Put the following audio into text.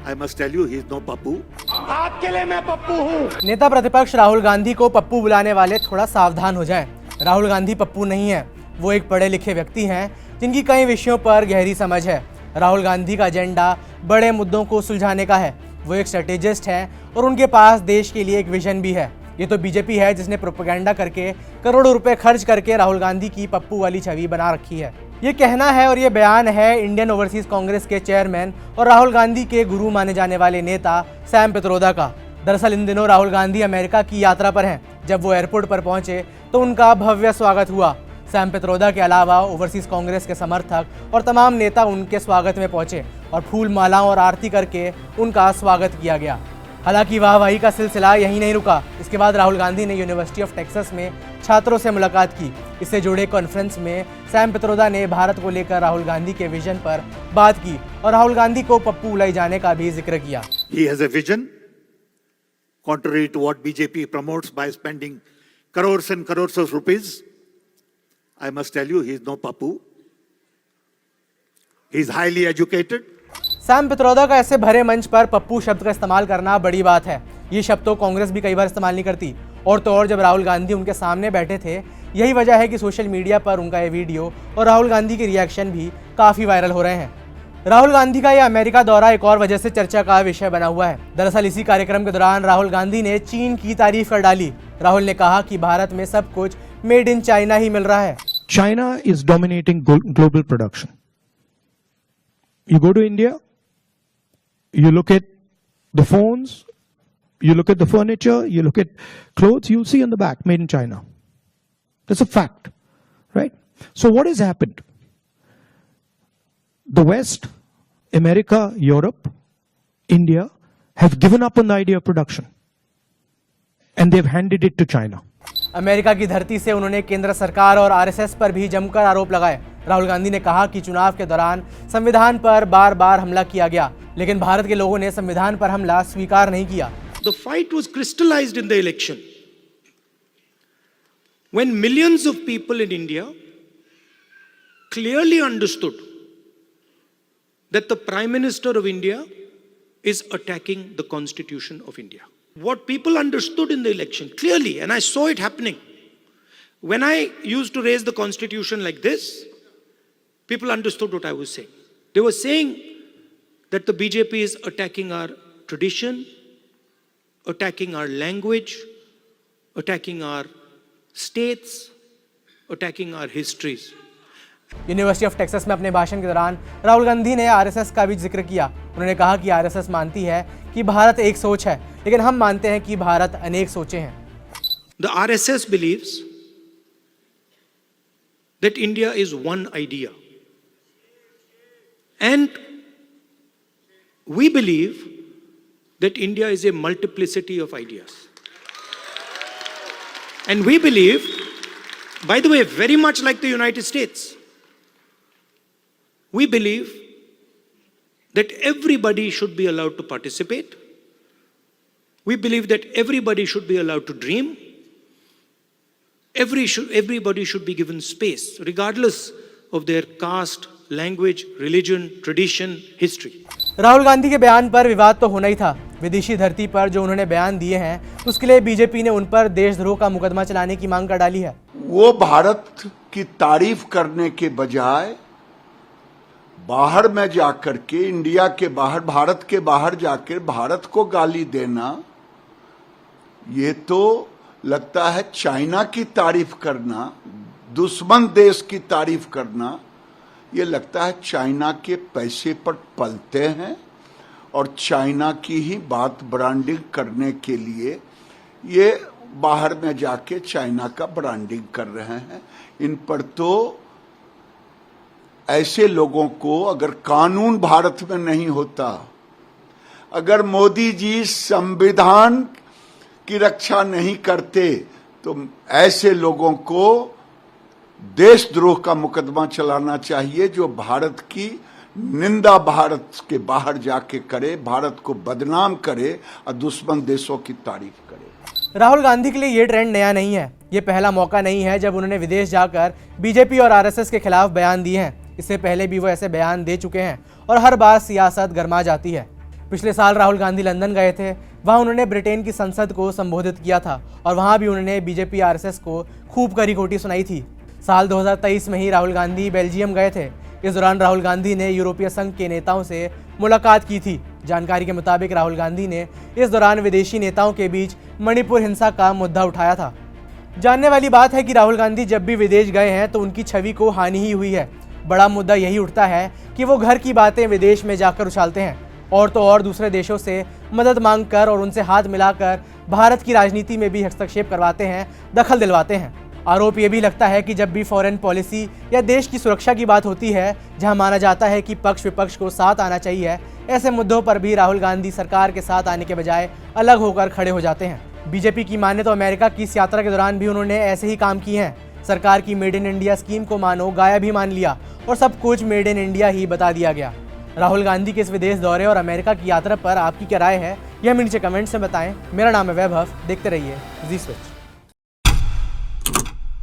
I must tell you, he is no Pappu. आपके लिए मैं पप्पू हूँ। नेता प्रतिपक्ष राहुल गांधी को पप्पू बुलाने वाले थोड़ा सावधान हो जाएं। राहुल गांधी पप्पू नहीं है, वो एक पढ़े लिखे व्यक्ति हैं जिनकी कई विषयों पर गहरी समझ है। राहुल गांधी का एजेंडा बड़े मुद्दों को सुलझाने का है। वो एक स्ट्रेटेजिस्ट हैं और उनके पास देश के लिए एक विजन भी है। ये तो बीजेपी है जिसने प्रोपेगेंडा करके करोड़ों रुपए खर्च करके राहुल गांधी की पप्पू वाली छवि बना रखी है। ये कहना है और ये बयान है इंडियन ओवरसीज कांग्रेस के चेयरमैन और राहुल गांधी के गुरु माने जाने वाले नेता सैम पित्रोदा का। दरअसल इन दिनों राहुल गांधी अमेरिका की यात्रा पर हैं। जब वो एयरपोर्ट पर पहुंचे तो उनका भव्य स्वागत हुआ। सैम पित्रोदा के अलावा ओवरसीज कांग्रेस के समर्थक और तमाम नेता उनके स्वागत में पहुंचे और फूल मालाओं और आरती करके उनका स्वागत किया गया। हालांकि वाहवाही का सिलसिला यहीं नहीं रुका। इसके बाद राहुल गांधी ने यूनिवर्सिटी ऑफ टेक्सास में छात्रों से मुलाकात की। इससे जुड़े कॉन्फ्रेंस में सैम पित्रोदा ने भारत को लेकर राहुल गांधी के विजन पर बात की और राहुल गांधी को पप्पू बुलाए जाने का भी जिक्र किया। He has a vision, contrary to what BJP promotes by spending crores and crores of rupees. I must tell you, he is no Pappu. He is highly educated. Sam Pitroda का ऐसे भरे मंच पर पप्पू शब्द का इस्तेमाल करना बड़ी बात है। ये शब्द तो कांग्रेस भी कई बार इस्तेमाल नहीं करती। और तो और जब राहुल गांधी उनके सामने बैठे थे, यही वजह है कि सोशल मीडिया पर उनका ये वीडियो और राहुल गांधी के रिएक्शन भी काफ़ी वायरल हो रहे हैं। राहुल गांधी का यह अमेरिका दौरा एक और वजह से चर्चा का विषय बना हुआ है। दरअसल इसी कार्यक्रम के दौरान राहुल गांधी ने चीन की तारीफ कर डाली। राहुल ने कहा कि भारत में सब कुछ मेड इन चाइना ही मिल रहा है। China is dominating global production. You go to India, you look at the phones, you look at the furniture, you look at clothes, you'll see on the back, made in China. That's a fact, right? So what has happened? The West, America, Europe, India have given up on the idea of production and they've handed it to China. America की धरती से उन्होंने केंद्र सरकार और RSS पर भी जमकर आरोप लगाए। राहुल गांधी ने कहा कि चुनाव के दौरान संविधान पर बार बार हमला किया गया, लेकिन भारत के लोगों ने संविधान पर हमला स्वीकार नहीं किया। The fight was crystallized in the election when millions of people in India clearly understood that the Prime Minister of India is attacking the Constitution of India. What people understood in the election clearly, and I saw it happening. When I used to raise the Constitution like this, people understood what I was saying. They were saying that the BJP is attacking our tradition, attacking our language, attacking our states, attacking our histories. University of Texas में अपने भाषण के दौरान राहुल गांधी ने RSS का भी जिक्र किया। उन्होंने कहा कि आरएसएस मानती है कि भारत एक सोच है, लेकिन हम मानते हैं कि भारत अनेक सोचें हैं। The RSS believes that India is one idea. And we believe that India is a multiplicity of ideas. And we believe, by the way, very much like the United States, we believe that everybody should be allowed to participate. We believe that everybody should be allowed to dream. Everybody should be given space, regardless of their caste, language, religion, tradition, history. Rahul Gandhi के बयान पर विवाद तो होना ही था। विदेशी धरती पर जो उन्होंने बयान दिए हैं, उसके लिए बीजेपी ने उन पर देशद्रोह का मुकदमा चलाने की मांग कर डाली है। वो भारत की तारीफ करने के बजाय बाहर में जाकर के, इंडिया के बाहर, भारत के बाहर जाकर भारत को गाली देना, ये तो लगता है चाइना की तारीफ करना, दुश्मन देश की तारीफ करना। ये लगता है चाइना के पैसे पर पलते हैं और चाइना की ही बात ब्रांडिंग करने के लिए ये बाहर में जाके चाइना का ब्रांडिंग कर रहे हैं। इन पर तो ऐसे लोगों को, अगर कानून भारत में नहीं होता, अगर मोदी जी संविधान की रक्षा नहीं करते, तो ऐसे लोगों को देशद्रोह का मुकदमा चलाना चाहिए, जो भारत की निंदा भारत के बाहर जाके करे, भारत को बदनाम करे और दुश्मन देशों की तारीफ करे। राहुल गांधी के लिए ये ट्रेंड नया नहीं है। ये पहला मौका नहीं है जब उन्होंने विदेश जाकर बीजेपी और आरएसएस के खिलाफ बयान दिए हैं। इससे पहले भी वो ऐसे बयान दे चुके हैं और हर बार सियासत गर्मा जाती है। पिछले साल राहुल गांधी लंदन गए थे। वहां उन्होंने ब्रिटेन की संसद को संबोधित किया था और वहां भी उन्होंने बीजेपी आरएसएस को खूब करी खोटी सुनाई थी। साल 2023 में ही राहुल गांधी बेल्जियम गए थे। इस दौरान राहुल गांधी ने यूरोपीय संघ के नेताओं से मुलाकात की थी। जानकारी के मुताबिक राहुल गांधी ने इस दौरान विदेशी नेताओं के बीच मणिपुर हिंसा का मुद्दा उठाया था। जानने वाली बात है कि राहुल गांधी जब भी विदेश गए हैं तो उनकी छवि को हानि ही हुई है। बड़ा मुद्दा यही उठता है कि वो घर की बातें विदेश में जाकर उछालते हैं और तो और दूसरे देशों से मदद मांगकर और उनसे हाथ मिलाकर भारत की राजनीति में भी हस्तक्षेप करवाते हैं, दखल दिलवाते हैं। आरोप ये भी लगता है कि जब भी फॉरेन पॉलिसी या देश की सुरक्षा की बात होती है, जहां माना जाता है कि पक्ष विपक्ष को साथ आना चाहिए, ऐसे मुद्दों पर भी राहुल गांधी सरकार के साथ आने के बजाय अलग होकर खड़े हो जाते हैं। बीजेपी की माने तो अमेरिका की इस यात्रा के दौरान भी उन्होंने ऐसे ही काम किए हैं। सरकार की मेड इन इंडिया स्कीम को मानो गायब ही मान लिया और सब कुछ मेड इन इंडिया ही बता दिया गया। राहुल गांधी के इस विदेश दौरे और अमेरिका की यात्रा पर आपकी क्या राय है, यह हमें नीचे कमेंट्स में बताएं। मेरा नाम है वैभव, देखते रहिए जी स्विच।